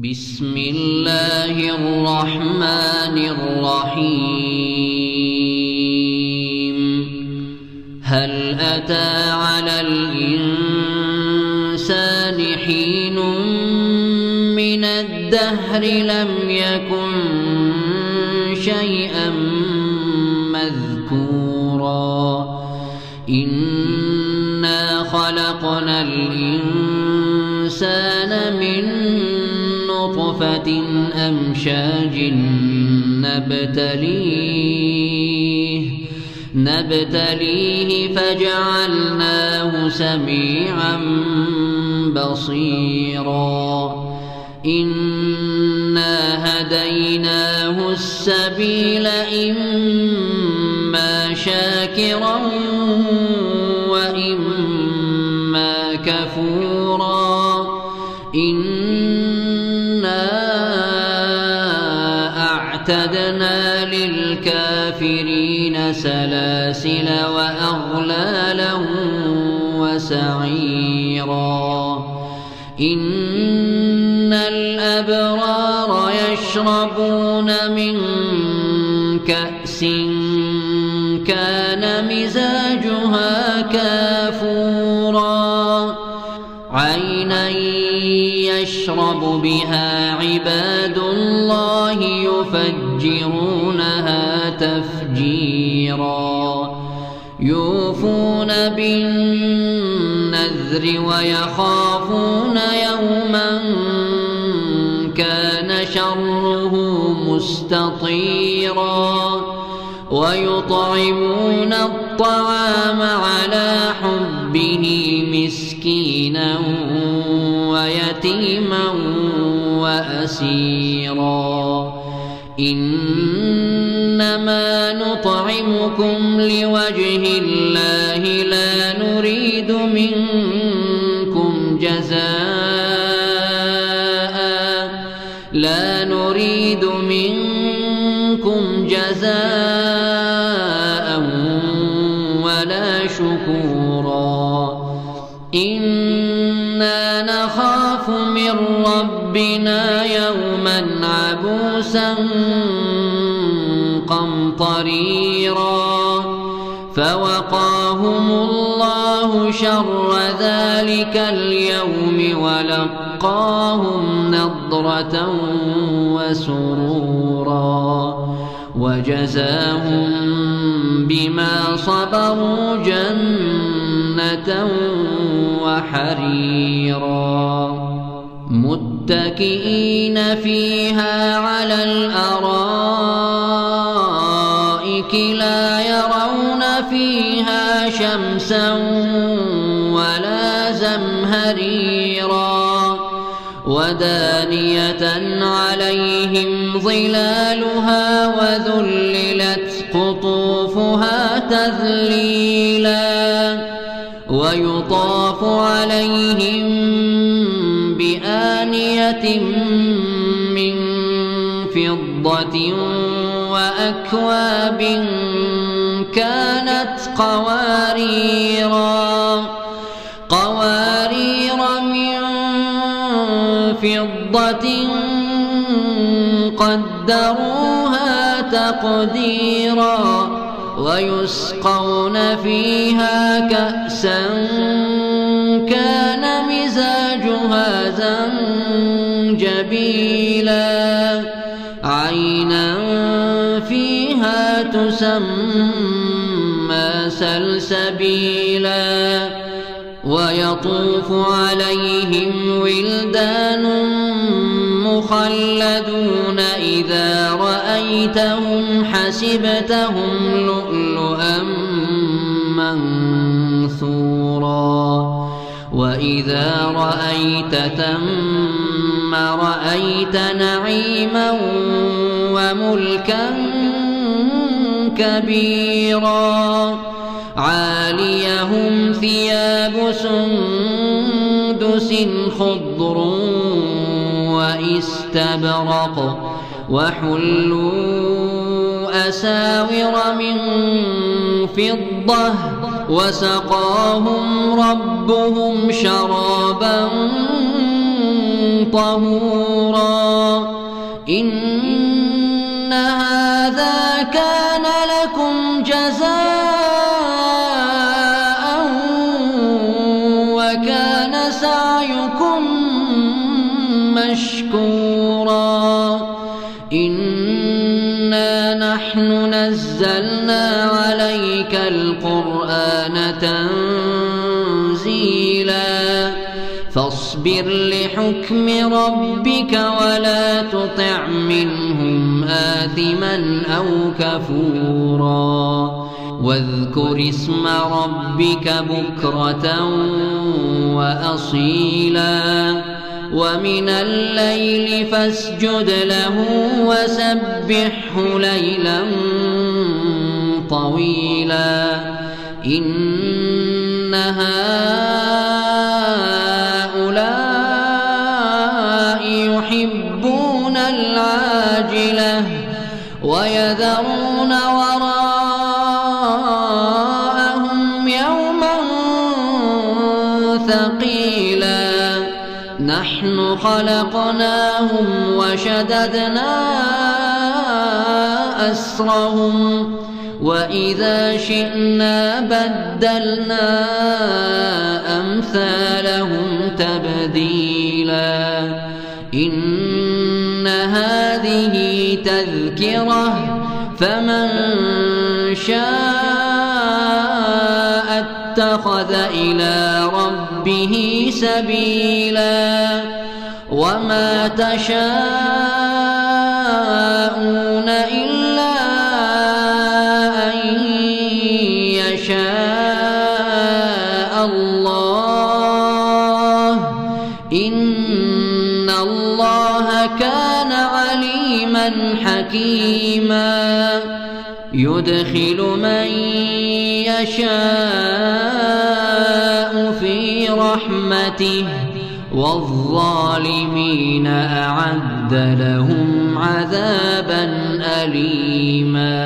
بسم الله الرحمن الرحيم هل أتى على الإنسان حين من الدهر لم يكن شيئا مذكورا إنا خلقنا الإنسان من نطفة أمشاج نبتليه فجعلناه سميعا بصيرا إنا هديناه السبيل إما شاكرا وإما كفورا أعتدنا للكافرين سلاسل وأغلالا وسعيرا إن الأبرار يشربون من كأس كان مزاجها كافورا عينا يشرب بها عباد الله يفجرونها تفجيرا يوفون بالنذر ويخافون يوما كان شره مستطيرا ويطعمون الطعام على حبه مسكينا ويتيما وأسيرا إنما نطعمكم لوجه الله لا نريد منكم جزاء ولا شكورا إنا نخاف من ربنا يوما عبوسا قمطريرا فوقاهم الله شر ذلك اليوم ولقاهم نضرة وسرورا وجزاهم بما صبروا جنة وحريرا متكئين فيها على الأرائك لا يرون فيها شمسا ولا زمهريرا ودانية عليهم ظلالها وذللت قطوفها تذليلا ويطاف عليهم بآنية من فضة وأكواب كانت قوارير من فضة قدروها تقديرا ويسقون فيها كأسا كان مزاجها زنجبيلا عينا فيها تسمى سلسبيلا ويطوف عليهم ولدان مخلدون إذا رأيتهم حسبتهم لؤلؤا منثورا وإذا رأيت ثم رأيت نعيما وملكا كبيرا عاليهم ثياب سندس خضر واستبرق وحلوا أساور من فضة وسقاهم ربهم شرابا طهورا إن هذا كان لكم جزاء وكان سعيكم مشكورا إنا نحن نزلنا عليك القرآن تنزيلا فاصبر لحكم ربك ولا تطع منهم آثما أو كفورا واذكر اسم ربك بكرة وأصيلا ومن الليل فاسجد له وسبحه ليلا طويلا إن هؤلاء يحبون العاجلة ويذرون وراءهم يوما ثقيلا نحن خلقناهم وشددنا أسرهم وإذا شئنا بدلنا أمثالهم تبديلا إن هذه تذكرة فمن شاء اتخذ إلى ربه سبيلا وما تشاءون إلا أن يشاء الله إن الله كان عليما حكيما يدخل من يشاء في رحمته والظالمين أعد لهم عذابا أليما.